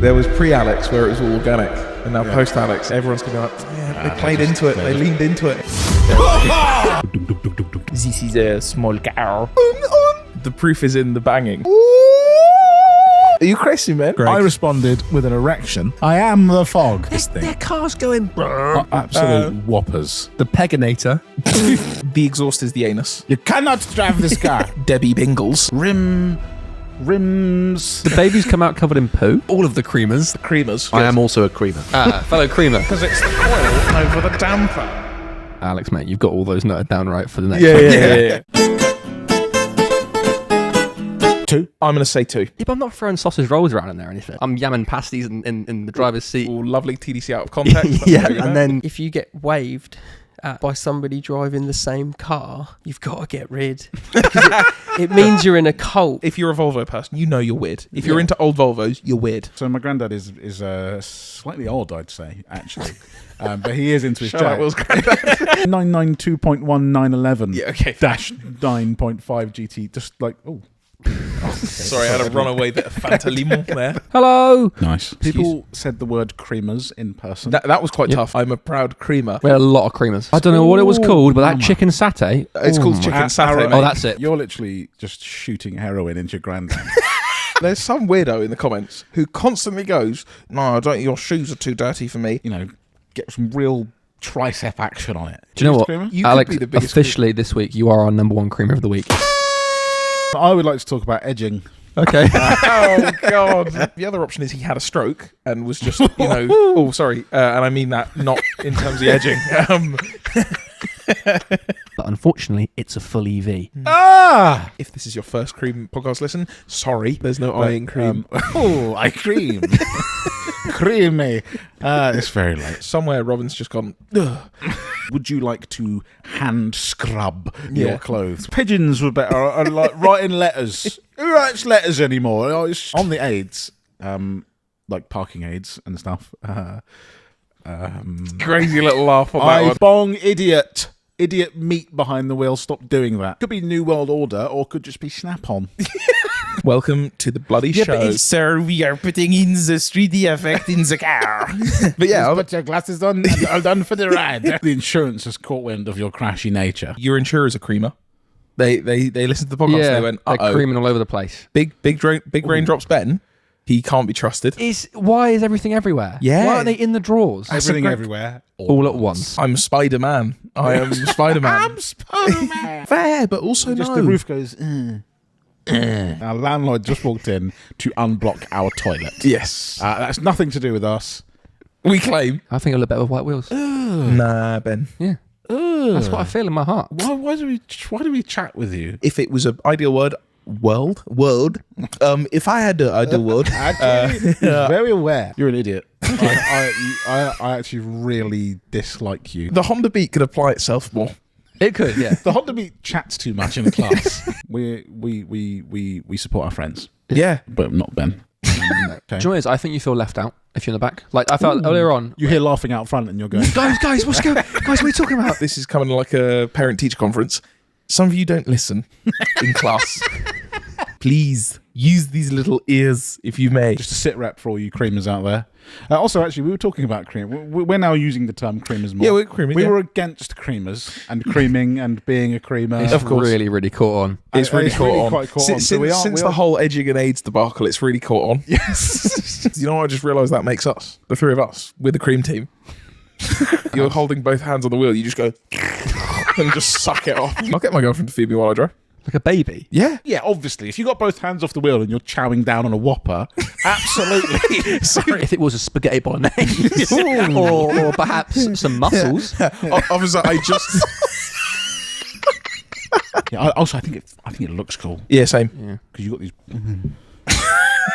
There was pre-Alex where it was all organic, and now post-Alex, everyone's going to be like, yeah, they played into it, they leaned into it. This is a small car. The proof is in the banging. Are you crazy, man? Greg. I responded with an erection. I am the fog. Their car's going. Absolute whoppers. The Peganator. The exhaust is the anus. You cannot drive this car. Debbie Bingles. Rims. The babies come out covered in poo. All of the creamers. The creamers. I am also a creamer. Fellow creamer. Because it's the coil over the damper. Alex, mate, you've got all those noted down right for the next Yeah, one. yeah. 2. I'm going to say 2. Yeah, but I'm not throwing sausage rolls around in there or anything. I'm yamming pasties in the driver's seat. All lovely TDC out of context. Yeah, and then If you get waved at by somebody driving the same car, you've got to get rid. Because it means you're in a cult. if you're a Volvo person, you know you're weird. If you're into old Volvos, you're weird. So my granddad is slightly odd, I'd say, actually. But he is into his Shout out jack. Will's granddad. 992.1911 Yeah, okay. dash 9.5 GT. Just like, oh. Sorry, I had a runaway bit of Fanta Limon there. hello. Nice. People said the word creamers in person. That was quite tough. I'm a proud creamer. We had a lot of creamers. I don't know what it was called, but that chicken satay. It's called chicken satay, mate. Oh, that's it. You're literally just shooting heroin into your granddad. There's some weirdo in the comments who constantly goes, "No, I don't. Your shoes are too dirty for me." You know, get some real tricep action on it. Do you know what? Creamer? You could Alex, be the biggest officially this week, you are our number one creamer of the week. I would like to talk about edging. Okay. Oh god! The other option is he had a stroke and was just, oh sorry, and I mean that not in terms of edging. But unfortunately, it's a full EV. If this is your first cream podcast listen, sorry, there's no I in cream. Oh, I cream. Creamy. It's very late. Somewhere Robin's just gone, ugh. Would you like to hand scrub Yeah. your clothes? Pigeons were better. I like writing letters. Who writes letters anymore? Oh, it's on the aids, like parking aids and stuff. Crazy little laugh on that I one. bong idiot. Idiot meat behind the wheel. Stop doing that. Could be New World Order or could just be Snap-on. Welcome to the bloody show. Sir, we are putting in the 3D effect in the car. But yeah, Put your glasses on and all done for the ride. The insurance has caught wind of your crashy nature. your insurer's a creamer. They listened to the podcast and they went, they're creaming all over the place. big raindrops Ben, he can't be trusted. Why is everything everywhere? Yeah. Why are they in the drawers? Everything everywhere. all at once. I'm Spider-Man. I am Spider-Man. I'm Spider-Man. Fair, but also Just no. the roof goes. Our landlord just walked in to unblock our toilet. Yes. That's nothing to do with us. We claim. I think it'll look better with white wheels. Nah, Ben. Yeah. That's what I feel in my heart. Why do we chat with you? If it was an ideal world. If I had the ideal world. Actually, he's very aware. You're an idiot. I actually really dislike you. The Honda Beat could apply itself more. It could, yeah. The Honda Beat chats too much in the class. we support our friends, Yeah. but not Ben. Do you know what it is? I think you feel left out if you're in the back. Like I felt earlier on. You hear laughing out front, and you're going, Guys, what's going? Guys, what are you talking about? This is coming like a parent-teacher conference. Some of you don't listen in class. Please use these little ears if you may. just a sit rep for all you creamers out there. Also, actually, we were talking about cream. We're now using the term creamers more. Yeah, we're creaming. We yeah. were against creamers and creaming and being a creamer. It's Of course. really, really caught on. It's really caught on. quite caught on. Since, So we are- since we the are- whole edging and AIDS debacle, it's really caught on. Yes. You know what I just realised that makes us? The three of us. We're the cream team. You're holding both hands on the wheel. You just go and just suck it off. I'll get my girlfriend to feed me while I drive. Like a baby. Yeah. Yeah, obviously. If you got both hands off the wheel and you're chowing down on a Whopper, absolutely. Sorry. If it was a spaghetti bolognese, or perhaps some mussels. Officer, I just... Yeah, also, I think it looks cool Yeah, same. Yeah. because you got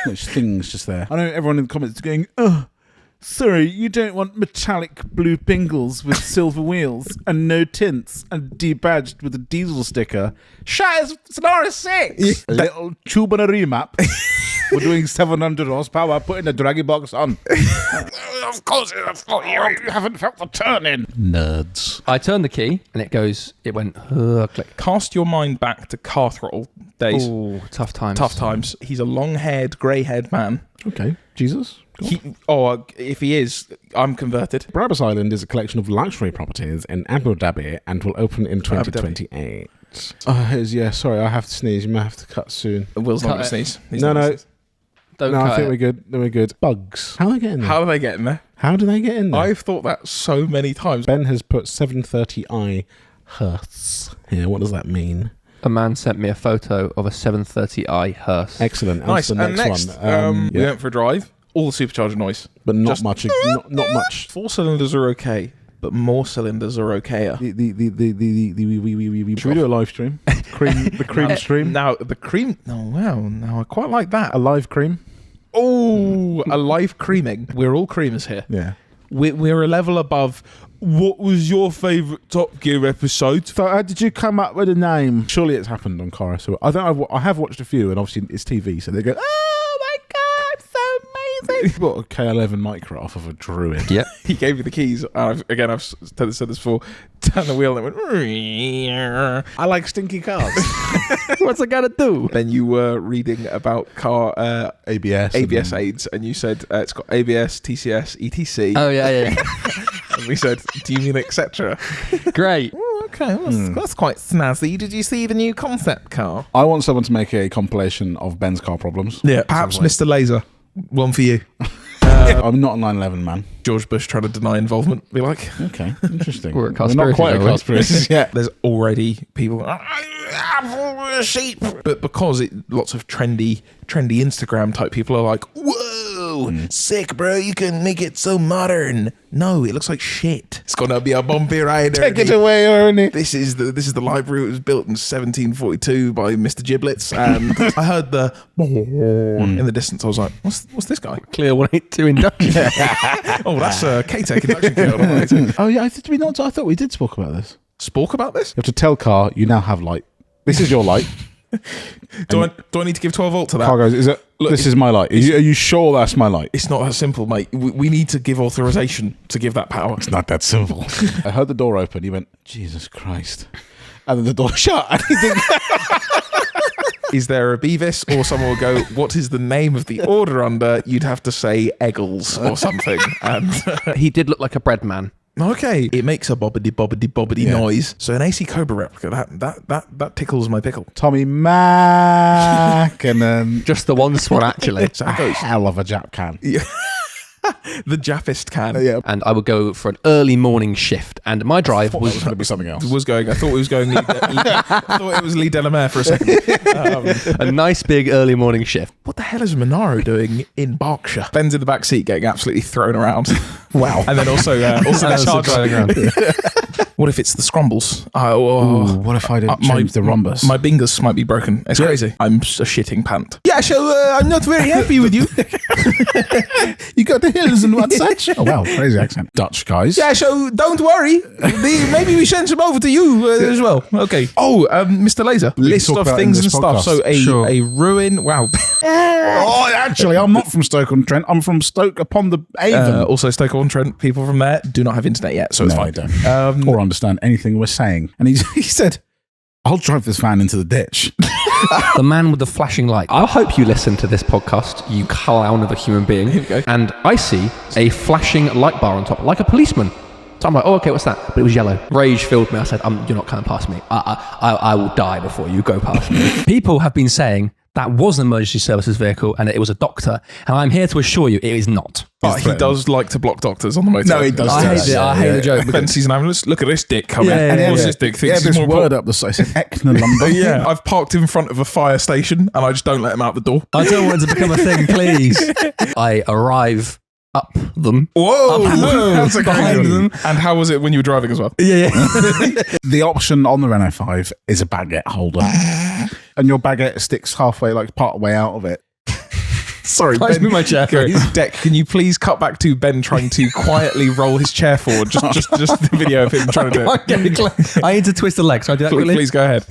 those things just there. I know everyone in the comments is going, "Oh, sorry, you don't want metallic blue Bingles with silver wheels and no tints and debadged with a diesel sticker. Shut it's an RS6. A little tube on a remap. We're doing 700 horsepower, putting the draggy box on. Of course, You haven't felt the turning. Nerds. I turned the key and it went click. Cast your mind back to car throttle days. Oh, tough times. Tough times. He's a long-haired, grey-haired man. Okay, Jesus. If he is, I'm converted. Brabus Island is a collection of luxury properties in Abu Dhabi and will open in 2028. Sorry, I have to sneeze. You might have to cut soon. Will's not Cut going to it. sneeze. He's No, not no. gonna sneeze. Don't No, cut I think it. we're good. No, we're good. Bugs. How do they get in there? How do they get in there? How do they get in there? I've thought that so many times. Ben has put 730i Hertz here. What does that mean? A man sent me a photo of a 730i hearse. Excellent. On Nice. to the And next next, one. we went for a drive. All the supercharger noise. But not just- much. Not much. 4 cylinders are okay, but more cylinders are okayer. Should we do a live stream? The cream stream. Now, the cream... Oh, wow. Now, I quite like that. A live cream. Oh, a live creaming. We're all creamers here. Yeah. We're a level above. What was your favourite Top Gear episode? So how did you come up with a name? Surely it's happened on Cara. So I have watched a few, and obviously it's TV, so they go, "Oh my god, so amazing!" He bought a K11 micro off of a Druid. Yep. He gave me the keys. I've said this before. Turned the wheel and it went. I like stinky cars. What's it gonna do? Then you were reading about car ABS. ABS aids, and you said it's got ABS, TCS, ETC. Oh yeah. And we said, "Do you mean etc.?" Great. Oh, okay, that's quite snazzy. Did you see the new concept car? I want someone to make a compilation of Ben's car problems. Yeah, perhaps Mr. Laser. One for you. I'm not a 911 man. George Bush trying to deny involvement. Be like, Okay, interesting. We're a not conspiracy, quite a though, conspiracy yet. there's already people. Sheep, but because lots of trendy Instagram type people are like, whoa, sick, bro! You can make it so modern. No, it looks like shit. It's gonna be a bumpy ride. Take it Ernie. away, Ernie. This is the library. It was built in 1742 by Mr. Giblets, and I heard the in the distance. I was like, what's this guy? Clear 182 induction. Oh, that's a K-Tech induction kit. Oh yeah, I thought we did talk about this. Spork about this? You have to tell car you now have light. This is your light. Do I need to give 12 volt to that? Car goes, this is my light. Are you sure that's my light? It's not that simple, mate. We need to give authorization to give that power. It's not that simple. I heard the door open. He went, Jesus Christ. And then the door shut. And he didn't. Is there a Beavis? Or someone will go, what is the name of the order under? You'd have to say Eggles or something. And He did look like a bread man. okay, it makes a bobbity Yeah. noise. So an AC Cobra replica, that tickles my pickle. Tommy Mac. And then Just the one swan, actually. So a that goes. hell of a Jap can. The Jappist can. Yeah. And I would go for an early morning shift. And my drive It was was going to be something else. I thought it was going. I thought it was Lee Delamere for a second. a nice big early morning shift. What the hell is Monaro doing in Berkshire? Ben's in the back seat getting absolutely thrown around. Wow. And then also the charger. What if it's the scrumbles? What if I didn't change the rhombus? My bingus might be broken. It's crazy. I'm a shitting pant. Yeah, so I'm not very happy with you. You got the hills and what such? Oh, wow. Crazy accent. Dutch guys. Yeah, so don't worry. Maybe we send some over to you as well. Okay. Oh, Mr. Laser. List talk of about things in and this stuff. podcast. So a ruin. Wow. Oh, actually, I'm not from Stoke-on-Trent. I'm from Stoke-upon-the-Avon. Also, Stoke-on-Trent, people from there do not have internet yet, so it's No, fine. I don't. Or understand anything we're saying. And he said, I'll drive this van into the ditch. The man with the flashing light. I hope you listen to this podcast, you clown of a human being. Here we go. And I see a flashing light bar on top, like a policeman. So I'm like, oh, okay, what's that? But it was yellow. Rage filled me. I said, you're not coming past me. I will die before you go past me. People have been saying that was an emergency services vehicle and it was a doctor. And I'm here to assure you it is not. But he does like to block doctors on the motor. No, he does. I hate it. I hate the joke. Ben sees an ambulance. Look at this dick coming. Yeah, and yeah, what's yeah. this dick? Yeah, Thinks he's this more word important. up the side. It's Eknalumber. Yeah, I've parked in front of a fire station and I just don't let him out the door. I don't want it to become a thing, please. I arrive up them. Whoa, That's a great behind one. them. And how was it when you were driving as well? Yeah. The option on the Renault 5 is a baguette holder. And your baguette sticks halfway, like part way out of it. Sorry, Can I just move my chair, please? Deck, can you please cut back to Ben trying to quietly roll his chair forward? Just the video of him trying to do it. I need to twist the leg. So I do that quickly. Please go ahead.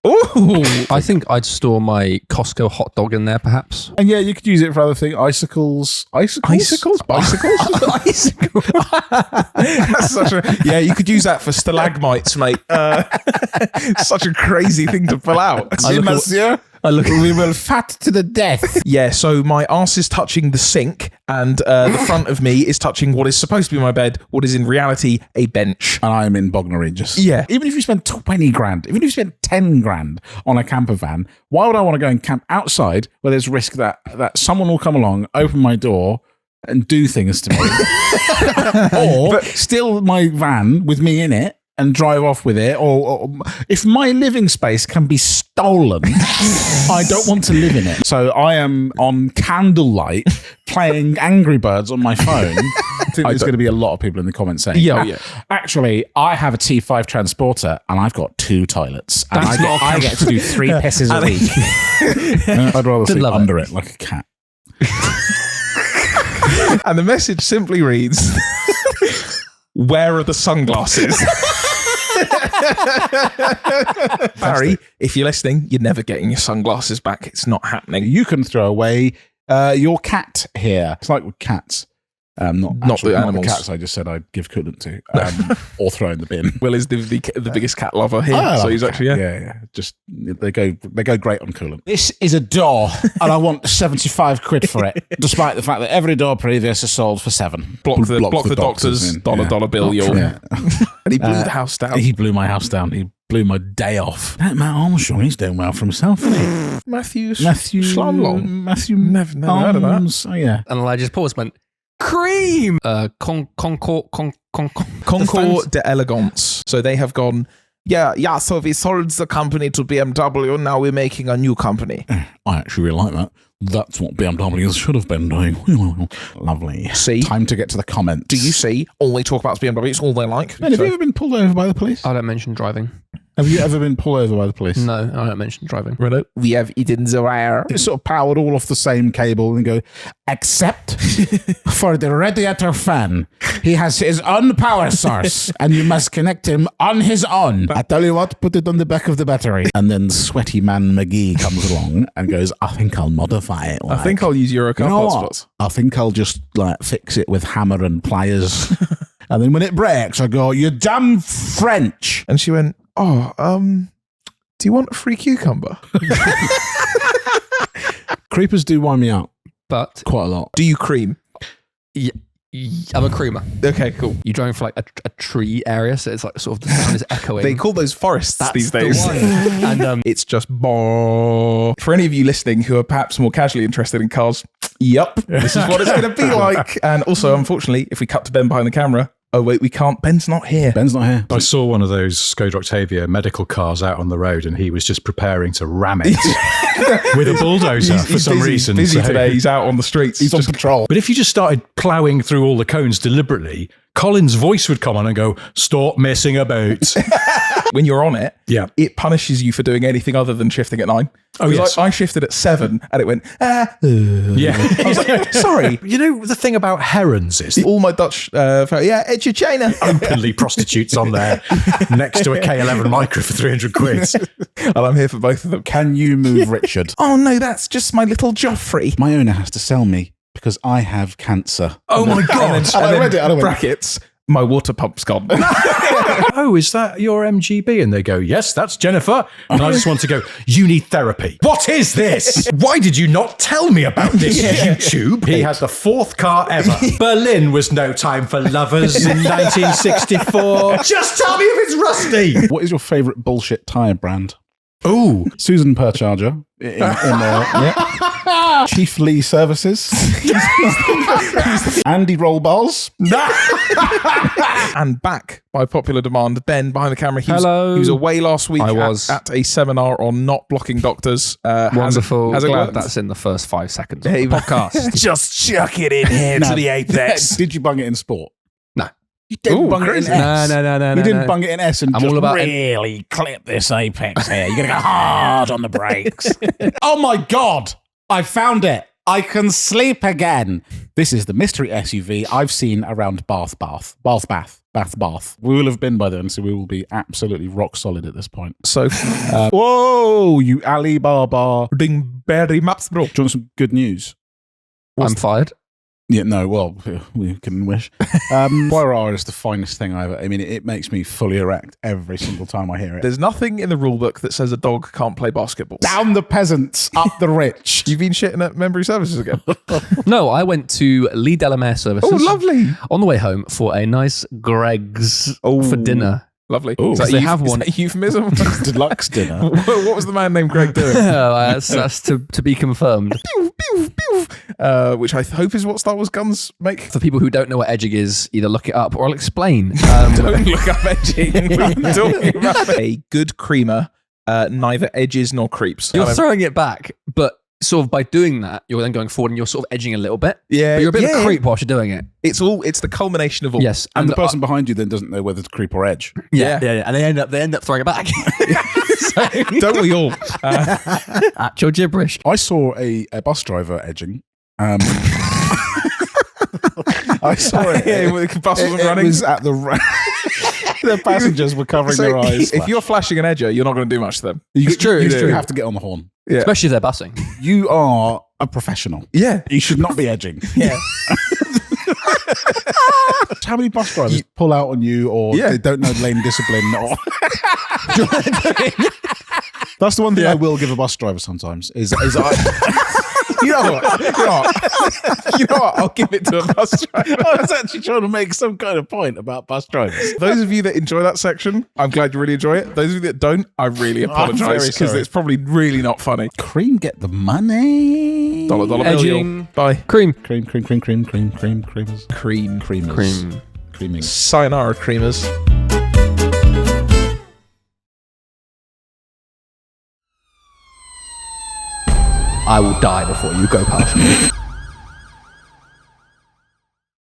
Ooh. I think I'd store my Costco hot dog in there, perhaps. And yeah, you could use it for other things. Icicles? Bicycles? Icicle. That's such a, yeah, you could use that for stalagmites, mate. Such a crazy thing to pull out. Monsieur, we will fat to the death. Yeah, so my arse is touching the sink, and the front of me is touching what is supposed to be my bed, what is in reality a bench. And I'm in Bognor Regis. Yeah. Even if you spend 20 grand, even if you spend 10 grand on a camper van, why would I want to go and camp outside where there's risk that someone will come along, open my door, and do things to me? Or steal my van with me in it and drive off with it, or if my living space can be stolen, I don't want to live in it. So I am on candlelight playing Angry Birds on my phone. I think there's going to be a lot of people in the comments saying, Yeah. actually, I have a T5 transporter and I've got 2 toilets. And I get to do 3 pisses a week. I'd rather sleep love under it like a cat. And the message simply reads, where are the sunglasses? Barry, if you're listening, you're never getting your sunglasses back. It's not happening. You can throw away your cat here. It's like with cats. Not the animals. cats I just said I'd give coolant to, or throw in the bin. Will is the biggest cat lover here, I so love he's a actually cat. Yeah. Just they go great on coolant. This is a door, and I want 75 quid for it, despite the fact that every door previous is sold for 7. Block the doctor's in. dollar bill. Yeah. And he blew the house down. He blew my house down. He blew my day off. That Matt Armstrong, he's doing well for himself, isn't he? Matthew Schlamlong. Matthew Never heard of that. Arms. Oh yeah. And I just paused and went, C.R.E.A.M. Concours d'Elegance. So they have gone, yeah, so we sold the company to BMW, now we're making a new company. I actually really like that. That's what BMW should have been doing. Lovely. See? Time to get to the comments. Do you see? All they talk about is BMW, it's all they like. Man, have you ever been pulled over by the police? I don't mention driving. Have you ever been pulled over by the police? No, I don't mention driving. Renault? We have eaten the wire. It's sort of powered all off the same cable and go, except for the radiator fan. He has his own power source and you must connect him on his own. I tell you what, put it on the back of the battery. And then sweaty man McGee comes along and goes, I think I'll modify it. I think I'll use Eurocar you know hotspots. what? I think I'll just fix it with hammer and pliers. And then when it breaks, I go, you damn French. And she went, do you want a free cucumber? Creepers do wind me up But quite a lot. Do you cream? I'm a creamer. Okay, cool. You're driving for a tree area, so it's like sort of the sound is echoing. They call those forests these the days. one. And It's just boo. For any of you listening who are perhaps more casually interested in cars, yep, this is what it's going to be like. And also, unfortunately, if we cut to Ben behind the camera, oh wait, we can't. Ben's not here. Ben's not here. I saw one of those Skoda Octavia medical cars out on the road, and he was just preparing to ram it with a bulldozer for some reason. Busy So- today. He's out on the streets. He's on patrol. But if you just started ploughing through all the cones deliberately, Colin's voice would come on and go, "Stop messing about." When you're on it, Yeah. it punishes you for doing anything other than shifting at 9. Oh, 'Cause yes. I shifted at 7 and it went, Yeah. I was like, sorry. You know, the thing about herons is All my Dutch, it's your China. openly prostitutes on there next to a K11 micro for 300 quid. And I'm here for both of them. Can you move Richard? Oh no, that's just my little Joffrey. My owner has to sell me because I have cancer. Oh my God. I read it. I read it. Brackets, my water pump's gone. Oh, is that your MGB? And they go, yes, that's Jennifer. And I just want to go, you need therapy. What is this? Why did you not tell me about this, YouTube? He has the 4th car ever. Berlin was no time for lovers in 1964. Just tell me if it's rusty. What is your favourite bullshit tyre brand? Ooh. Susan Percharger in Chief Lee Services. Andy Rollballs. And back by popular demand, Ben behind the camera. He Hello. was away last week I was. at a seminar on not blocking doctors. wonderful. Has it Glad worked? that's in the first 5 seconds of Hey, the podcast. Just chuck it in here to the apex. Did you bung it in sport? No. You didn't Ooh, bung it in crazy. S. No. You didn't bung it in S and I'm just all about really clip this apex here. You're going to go hard on the brakes. Oh my God. I found it. I can sleep again. This is the mystery SUV I've seen around Bath. Bath. We will have been by then, so we will be absolutely rock solid at this point. So, Whoa, you Alibaba. ding berry maps, bro. Do you want some good news? I'm fired. Yeah, no, well, we can wish. Poirot is the finest thing I ever. I mean, it makes me fully erect every single time I hear it. There's nothing in the rule book that says a dog can't play basketball. Down the peasants, up the rich. You've been shitting at memory services again. No, I went to Lee Delamere Services. Oh, lovely. On the way home for a nice Greg's for dinner. Lovely. Ooh. Is that They have one. Is that a euphemism? Deluxe dinner. What was the man named Greg doing? That's to be confirmed. Which I hope is what Star Wars guns make. For people who don't know what edging is, either look it up or I'll explain. Don't look up edging. What are you talking about? A good creamer neither edges nor creeps. You're throwing it back, but sort of by doing that, you're then going forward and you're sort of edging a little bit. Yeah, But you're a bit of yeah. a creep whilst you're doing it. It's the culmination of all. Yes. And the person behind you then doesn't know whether to creep or edge. Yeah. And they end up throwing it back. Don't we all? Actual gibberish. I saw a bus driver edging. I saw it. Yeah, the bus wasn't It running. was at the the passengers were covering So their eyes. if you're flashing an edger, you're not going to do much to them. It's true, You it's true. have to get on the horn. Yeah. Especially if they're bussing. You are a professional. Yeah. You should not be edging. Yeah. How many bus drivers pull out on you, or Yeah. they don't know lane discipline? Or that's the one thing I will give a bus driver sometimes. Is You know what? I'll give it to a bus driver. I was actually trying to make some kind of point about bus drivers. Those of you that enjoy that section, I'm glad you really enjoy it. Those of you that don't, I really apologise very because sorry. it's probably really not funny. Cream, get the money. Dollar bill. Edging. Bye. Cream. Creamers. Cream. Creamers. Creaming. Sayonara, creamers. I will die before you go past me.